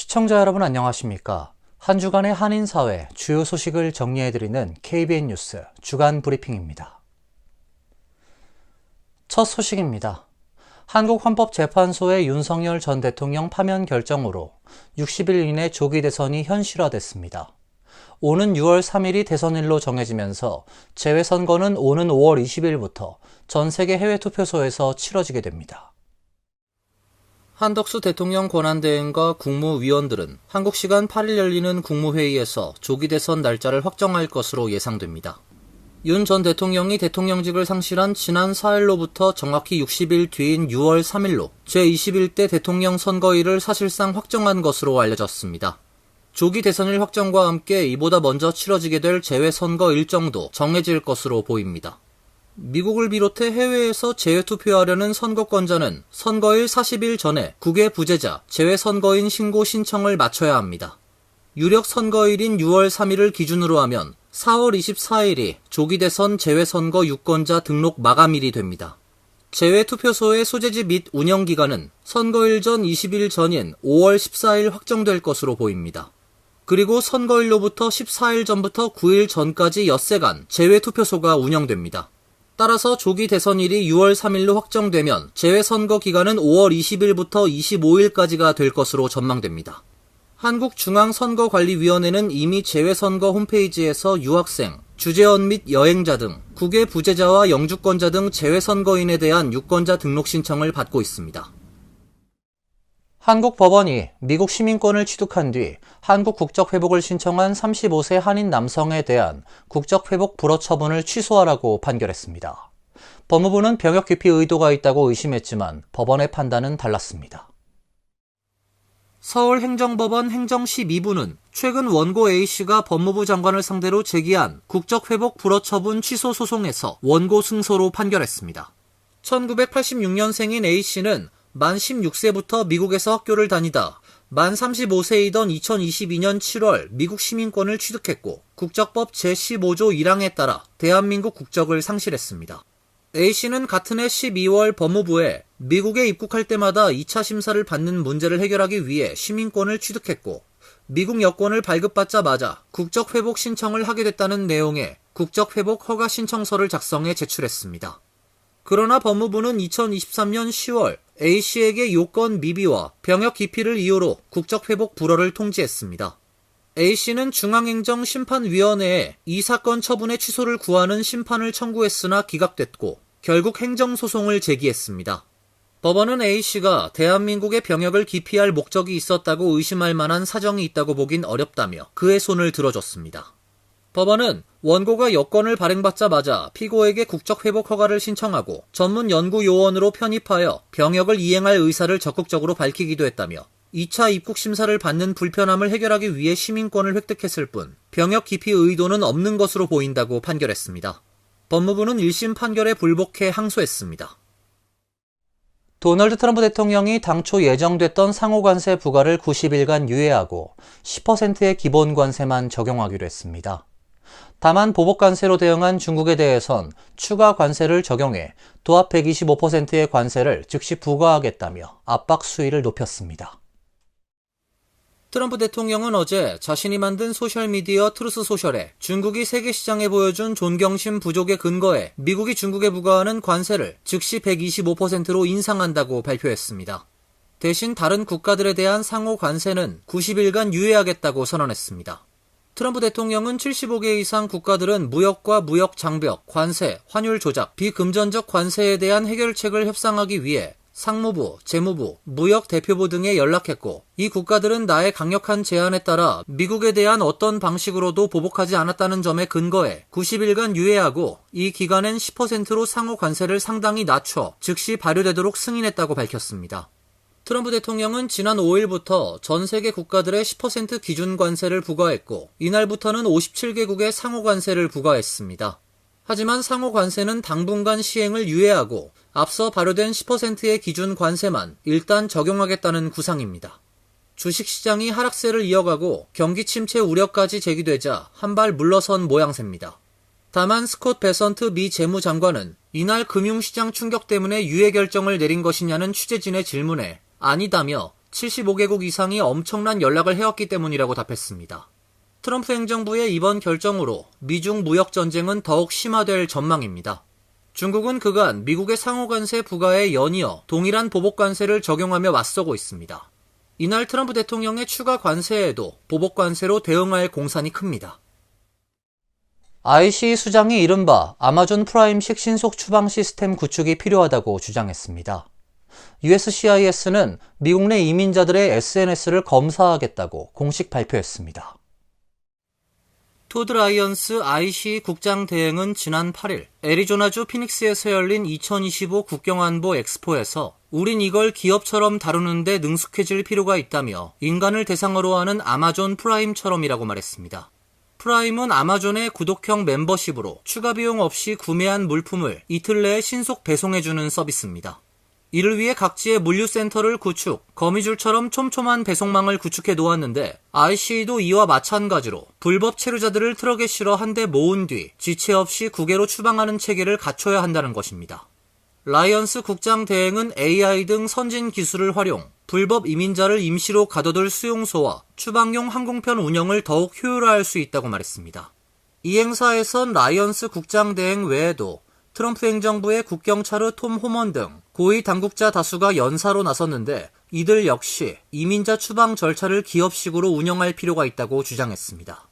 시청자 여러분 안녕하십니까? 한 주간의 한인사회 주요 소식을 정리해드리는 KBN 뉴스 주간 브리핑입니다. 첫 소식입니다. 한국헌법재판소의 윤석열 전 대통령 파면 결정으로 60일 이내 조기 대선이 현실화됐습니다. 오는 6월 3일이 대선일로 정해지면서 재외선거는 오는 5월 20일부터 전 세계 해외 투표소에서 치러지게 됩니다. 한덕수 대통령 권한대행과 국무위원들은 한국 시간 8일 열리는 국무회의에서 조기 대선 날짜를 확정할 것으로 예상됩니다. 윤 전 대통령이 대통령직을 상실한 지난 4일로부터 정확히 60일 뒤인 6월 3일로 제21대 대통령 선거일을 사실상 확정한 것으로 알려졌습니다. 조기 대선일 확정과 함께 이보다 먼저 치러지게 될 재외선거 일정도 정해질 것으로 보입니다. 미국을 비롯해 해외에서 재외투표하려는 선거권자는 선거일 40일 전에 국외 부재자, 재외선거인 신고 신청을 마쳐야 합니다. 유력 선거일인 6월 3일을 기준으로 하면 4월 24일이 조기 대선 재외선거 유권자 등록 마감일이 됩니다. 재외투표소의 소재지 및 운영기간은 선거일 전 20일 전인 5월 14일 확정될 것으로 보입니다. 그리고 선거일로부터 14일 전부터 9일 전까지 엿새간 재외투표소가 운영됩니다. 따라서 조기 대선일이 6월 3일로 확정되면 재외선거 기간은 5월 20일부터 25일까지가 될 것으로 전망됩니다. 한국중앙선거관리위원회는 이미 재외선거 홈페이지에서 유학생, 주재원 및 여행자 등 국외 부재자와 영주권자 등 재외선거인에 대한 유권자 등록 신청을 받고 있습니다. 한국 법원이 미국 시민권을 취득한 뒤 한국 국적 회복을 신청한 35세 한인 남성에 대한 국적 회복 불허 처분을 취소하라고 판결했습니다. 법무부는 병역 기피 의도가 있다고 의심했지만 법원의 판단은 달랐습니다. 서울행정법원 행정 12부는 최근 원고 A씨가 법무부 장관을 상대로 제기한 국적 회복 불허 처분 취소 소송에서 원고 승소로 판결했습니다. 1986년생인 A씨는 만 16세부터 미국에서 학교를 다니다 만 35세이던 2022년 7월 미국 시민권을 취득했고 국적법 제15조 1항에 따라 대한민국 국적을 상실했습니다. A씨는 같은 해 12월 법무부에 미국에 입국할 때마다 2차 심사를 받는 문제를 해결하기 위해 시민권을 취득했고 미국 여권을 발급받자마자 국적회복 신청을 하게 됐다는 내용의 국적회복 허가 신청서를 작성해 제출했습니다. 그러나 법무부는 2023년 10월 A씨에게 요건 미비와 병역 기피를 이유로 국적회복 불허를 통지했습니다. A씨는 중앙행정심판위원회에 이 사건 처분의 취소를 구하는 심판을 청구했으나 기각됐고 결국 행정소송을 제기했습니다. 법원은 A씨가 대한민국의 병역을 기피할 목적이 있었다고 의심할 만한 사정이 있다고 보긴 어렵다며 그의 손을 들어줬습니다. 법원은 원고가 여권을 발행받자마자 피고에게 국적회복 허가를 신청하고 전문 연구요원으로 편입하여 병역을 이행할 의사를 적극적으로 밝히기도 했다며 2차 입국 심사를 받는 불편함을 해결하기 위해 시민권을 획득했을 뿐 병역 기피 의도는 없는 것으로 보인다고 판결했습니다. 법무부는 1심 판결에 불복해 항소했습니다. 도널드 트럼프 대통령이 당초 예정됐던 상호관세 부과를 90일간 유예하고 10%의 기본관세만 적용하기로 했습니다. 다만 보복관세로 대응한 중국에 대해선 추가 관세를 적용해 도합 125%의 관세를 즉시 부과하겠다며 압박 수위를 높였습니다. 트럼프 대통령은 어제 자신이 만든 소셜미디어 트루스 소셜에 중국이 세계 시장에 보여준 존경심 부족에 근거해 미국이 중국에 부과하는 관세를 즉시 125%로 인상한다고 발표했습니다. 대신 다른 국가들에 대한 상호 관세는 90일간 유예하겠다고 선언했습니다. 트럼프 대통령은 75개 이상 국가들은 무역과 무역 장벽, 관세, 환율 조작, 비금전적 관세에 대한 해결책을 협상하기 위해 상무부, 재무부, 무역 대표부 등에 연락했고 이 국가들은 나의 강력한 제안에 따라 미국에 대한 어떤 방식으로도 보복하지 않았다는 점에 근거해 90일간 유예하고 이 기간엔 10%로 상호 관세를 상당히 낮춰 즉시 발효되도록 승인했다고 밝혔습니다. 트럼프 대통령은 지난 5일부터 전 세계 국가들의 10% 기준 관세를 부과했고 이날부터는 57개국의 상호 관세를 부과했습니다. 하지만 상호 관세는 당분간 시행을 유예하고 앞서 발효된 10%의 기준 관세만 일단 적용하겠다는 구상입니다. 주식시장이 하락세를 이어가고 경기 침체 우려까지 제기되자 한 발 물러선 모양새입니다. 다만 스콧 베선트 미 재무장관은 이날 금융시장 충격 때문에 유예 결정을 내린 것이냐는 취재진의 질문에 아니다며 75개국 이상이 엄청난 연락을 해왔기 때문이라고 답했습니다. 트럼프 행정부의 이번 결정으로 미중 무역 전쟁은 더욱 심화될 전망입니다. 중국은 그간 미국의 상호관세 부과에 연이어 동일한 보복관세를 적용하며 맞서고 있습니다. 이날 트럼프 대통령의 추가 관세에도 보복관세로 대응할 공산이 큽니다. ICE 수장이 이른바 아마존 프라임식 신속 추방 시스템 구축이 필요하다고 주장했습니다. USCIS는 미국 내 이민자들의 SNS를 검사하겠다고 공식 발표했습니다. 토드 라이언스 ICE 국장 대행은 지난 8일 애리조나주 피닉스에서 열린 2025 국경안보 엑스포에서 우린 이걸 기업처럼 다루는데 능숙해질 필요가 있다며 인간을 대상으로 하는 아마존 프라임처럼이라고 말했습니다. 프라임은 아마존의 구독형 멤버십으로 추가 비용 없이 구매한 물품을 이틀 내에 신속 배송해주는 서비스입니다. 이를 위해 각지의 물류센터를 구축, 거미줄처럼 촘촘한 배송망을 구축해 놓았는데 ICE도 이와 마찬가지로 불법 체류자들을 트럭에 실어 한 대 모은 뒤 지체 없이 국외로 추방하는 체계를 갖춰야 한다는 것입니다. 라이언스 국장 대행은 AI 등 선진 기술을 활용, 불법 이민자를 임시로 가둬둘 수용소와 추방용 항공편 운영을 더욱 효율화할 수 있다고 말했습니다. 이 행사에선 라이언스 국장 대행 외에도 트럼프 행정부의 국경차르 톰 호먼 등 고위 당국자 다수가 연사로 나섰는데 이들 역시 이민자 추방 절차를 기업식으로 운영할 필요가 있다고 주장했습니다.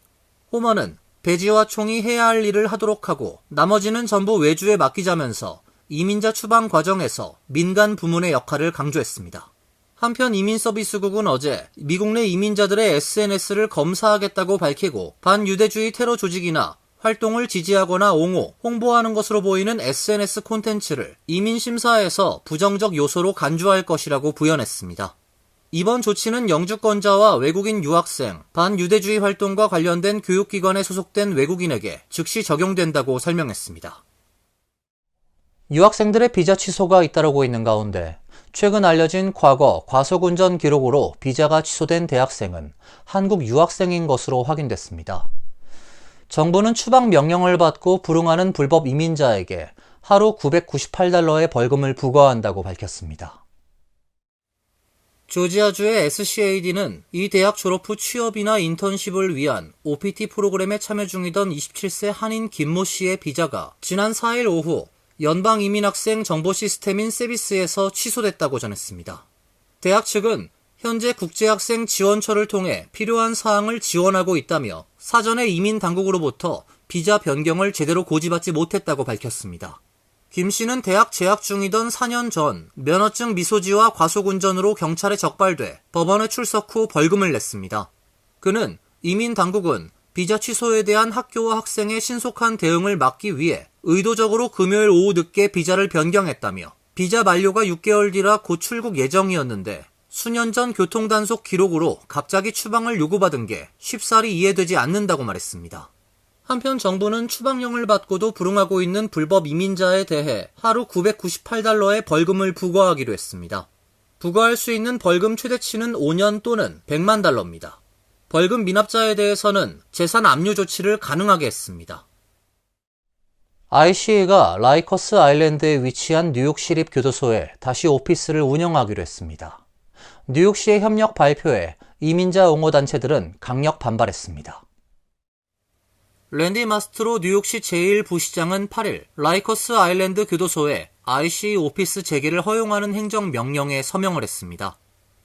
호먼은 배지와 총이 해야 할 일을 하도록 하고 나머지는 전부 외주에 맡기자면서 이민자 추방 과정에서 민간 부문의 역할을 강조했습니다. 한편 이민서비스국은 어제 미국 내 이민자들의 SNS를 검사하겠다고 밝히고 반유대주의 테러 조직이나 활동을 지지하거나 옹호, 홍보하는 것으로 보이는 SNS 콘텐츠를 이민심사에서 부정적 요소로 간주할 것이라고 부연했습니다. 이번 조치는 영주권자와 외국인 유학생, 반유대주의 활동과 관련된 교육기관에 소속된 외국인에게 즉시 적용된다고 설명했습니다. 유학생들의 비자 취소가 잇따르고 있는 가운데 최근 알려진 과거 과속운전 기록으로 비자가 취소된 대학생은 한국 유학생인 것으로 확인됐습니다. 정부는 추방 명령을 받고 불응하는 불법 이민자에게 하루 $998의 벌금을 부과한다고 밝혔습니다. 조지아주의 SCAD는 이 대학 졸업 후 취업이나 인턴십을 위한 OPT 프로그램에 참여 중이던 27세 한인 김모 씨의 비자가 지난 4일 오후 연방이민학생 정보시스템인 세비스에서 취소됐다고 전했습니다. 대학 측은 현재 국제학생 지원처를 통해 필요한 사항을 지원하고 있다며 사전에 이민 당국으로부터 비자 변경을 제대로 고지받지 못했다고 밝혔습니다. 김 씨는 대학 재학 중이던 4년 전 면허증 미소지와 과속운전으로 경찰에 적발돼 법원에 출석 후 벌금을 냈습니다. 그는 이민 당국은 비자 취소에 대한 학교와 학생의 신속한 대응을 막기 위해 의도적으로 금요일 오후 늦게 비자를 변경했다며 비자 만료가 6개월 뒤라 곧 출국 예정이었는데 수년 전 교통단속 기록으로 갑자기 추방을 요구받은 게 쉽사리 이해되지 않는다고 말했습니다. 한편 정부는 추방령을 받고도 불응하고 있는 불법 이민자에 대해 하루 $998의 벌금을 부과하기로 했습니다. 부과할 수 있는 벌금 최대치는 5년 또는 $100만. 벌금 미납자에 대해서는 재산 압류 조치를 가능하게 했습니다. ICE가 라이커스 아일랜드에 위치한 뉴욕시립 교도소에 다시 오피스를 운영하기로 했습니다. 뉴욕시의 협력 발표에 이민자 옹호 단체들은 강력 반발했습니다. 랜디 마스트로 뉴욕시 제1부시장은 8일 라이커스 아일랜드 교도소에 ICE 오피스 재개를 허용하는 행정명령에 서명을 했습니다.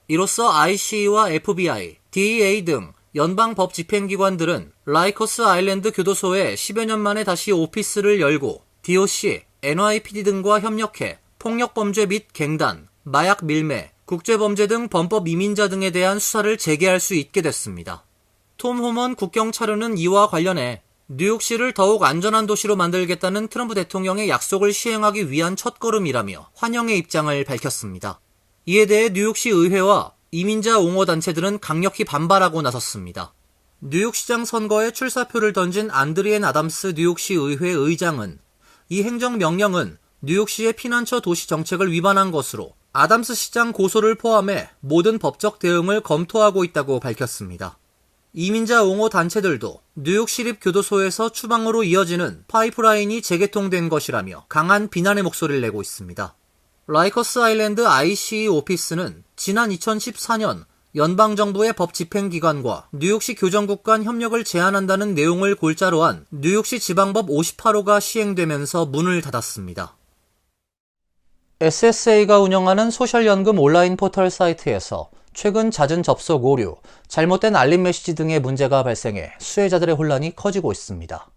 이로써 ICE와 FBI, DEA 등 연방법 집행기관들은 라이커스 아일랜드 교도소에 10여 년 만에 다시 오피스를 열고 DOC, NYPD 등과 협력해 폭력범죄 및 갱단, 마약 밀매, 국제범죄 등 범법 이민자 등에 대한 수사를 재개할 수 있게 됐습니다. 톰 호먼 국경차르는 이와 관련해 뉴욕시를 더욱 안전한 도시로 만들겠다는 트럼프 대통령의 약속을 시행하기 위한 첫걸음이라며 환영의 입장을 밝혔습니다. 이에 대해 뉴욕시 의회와 이민자 옹호 단체들은 강력히 반발하고 나섰습니다. 뉴욕시장 선거에 출사표를 던진 안드리엔 아담스 뉴욕시 의회 의장은 이 행정명령은 뉴욕시의 피난처 도시 정책을 위반한 것으로 아담스 시장 고소를 포함해 모든 법적 대응을 검토하고 있다고 밝혔습니다. 이민자 옹호 단체들도 뉴욕 시립 교도소에서 추방으로 이어지는 파이프라인이 재개통된 것이라며 강한 비난의 목소리를 내고 있습니다. 라이커스 아일랜드 ICE 오피스는 지난 2014년 연방정부의 법 집행기관과 뉴욕시 교정국 간 협력을 제한한다는 내용을 골자로 한 뉴욕시 지방법 58호가 시행되면서 문을 닫았습니다. SSA가 운영하는 소셜연금 온라인 포털 사이트에서 최근 잦은 접속 오류, 잘못된 알림 메시지 등의 문제가 발생해 수혜자들의 혼란이 커지고 있습니다.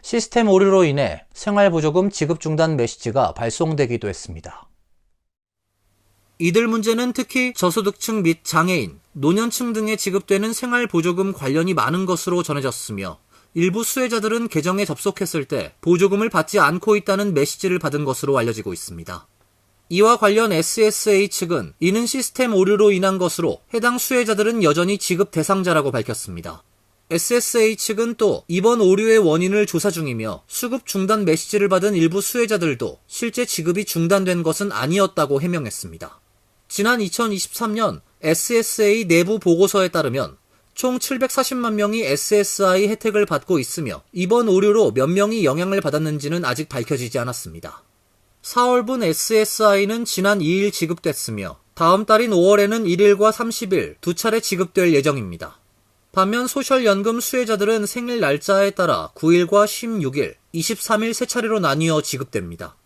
시스템 오류로 인해 생활보조금 지급 중단 메시지가 발송되기도 했습니다. 이들 문제는 특히 저소득층 및 장애인, 노년층 등에 지급되는 생활보조금 관련이 많은 것으로 전해졌으며 일부 수혜자들은 계정에 접속했을 때 보조금을 받지 않고 있다는 메시지를 받은 것으로 알려지고 있습니다. 이와 관련 SSA 측은 이는 시스템 오류로 인한 것으로 해당 수혜자들은 여전히 지급 대상자라고 밝혔습니다. SSA 측은 또 이번 오류의 원인을 조사 중이며 수급 중단 메시지를 받은 일부 수혜자들도 실제 지급이 중단된 것은 아니었다고 해명했습니다. 지난 2023년 SSA 내부 보고서에 따르면 총 740만 명이 SSI 혜택을 받고 있으며 이번 오류로 몇 명이 영향을 받았는지는 아직 밝혀지지 않았습니다. 4월분 SSI는 지난 2일 지급됐으며 다음 달인 5월에는 1일과 30일 두 차례 지급될 예정입니다. 반면 소셜연금 수혜자들은 생일 날짜에 따라 9일과 16일, 23일 세 차례로 나뉘어 지급됩니다.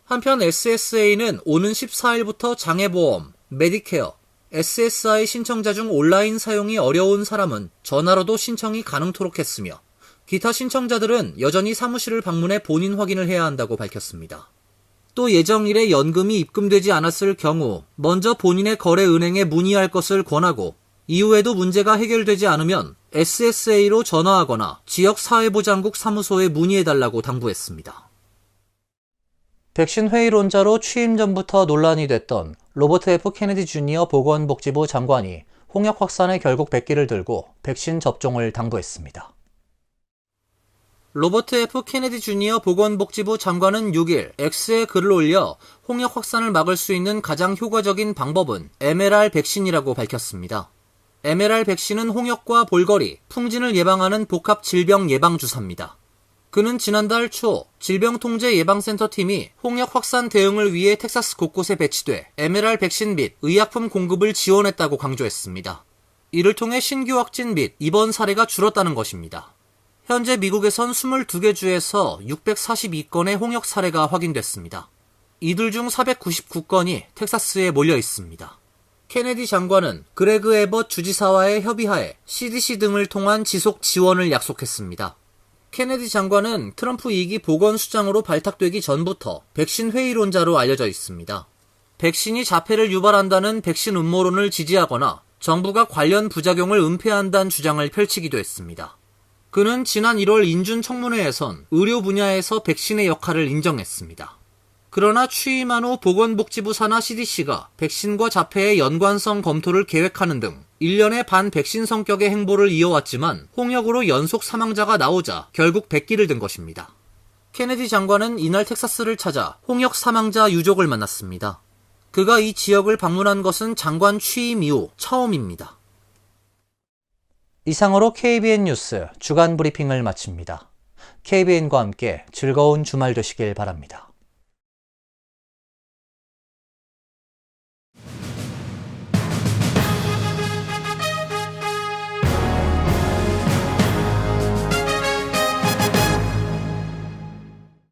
한편 SSA는 오는 14일부터 장애보험, 메디케어, SSI 신청자 중 온라인 사용이 어려운 사람은 전화로도 신청이 가능토록 했으며 기타 신청자들은 여전히 사무실을 방문해 본인 확인을 해야 한다고 밝혔습니다. 또 예정일에 연금이 입금되지 않았을 경우 먼저 본인의 거래은행에 문의할 것을 권하고 이후에도 문제가 해결되지 않으면 SSA로 전화하거나 지역사회보장국 사무소에 문의해달라고 당부했습니다. 백신 회의론자로 취임 전부터 논란이 됐던 로버트 F. 케네디 주니어 보건복지부 장관이 홍역 확산에 결국 백기를 들고 백신 접종을 당부했습니다. 로버트 F. 케네디 주니어 보건복지부 장관은 6일 X에 글을 올려 홍역 확산을 막을 수 있는 가장 효과적인 방법은 MLR 백신이라고 밝혔습니다. MLR 백신은 홍역과 볼거리, 풍진을 예방하는 복합 질병 예방주사입니다. 그는 지난달 초 질병통제예방센터팀이 홍역 확산 대응을 위해 텍사스 곳곳에 배치돼 MLR 백신 및 의약품 공급을 지원했다고 강조했습니다. 이를 통해 신규 확진 및 입원 사례가 줄었다는 것입니다. 현재 미국에선 22개 주에서 642건의 홍역 사례가 확인됐습니다. 이들 중 499건이 텍사스에 몰려 있습니다. 케네디 장관은 그레그 에벗 주지사와의 협의하에 CDC 등을 통한 지속 지원을 약속했습니다. 케네디 장관은 트럼프 2기 보건수장으로 발탁되기 전부터 백신 회의론자로 알려져 있습니다. 백신이 자폐를 유발한다는 백신 음모론을 지지하거나 정부가 관련 부작용을 은폐한다는 주장을 펼치기도 했습니다. 그는 지난 1월 인준청문회에선 의료 분야에서 백신의 역할을 인정했습니다. 그러나 취임한 후 보건복지부 산하 CDC가 백신과 자폐의 연관성 검토를 계획하는 등 1년의 반백신 성격의 행보를 이어왔지만 홍역으로 연속 사망자가 나오자 결국 백기를 든 것입니다. 케네디 장관은 이날 텍사스를 찾아 홍역 사망자 유족을 만났습니다. 그가 이 지역을 방문한 것은 장관 취임 이후 처음입니다. 이상으로 KBN 뉴스 주간 브리핑을 마칩니다. KBN과 함께 즐거운 주말 되시길 바랍니다.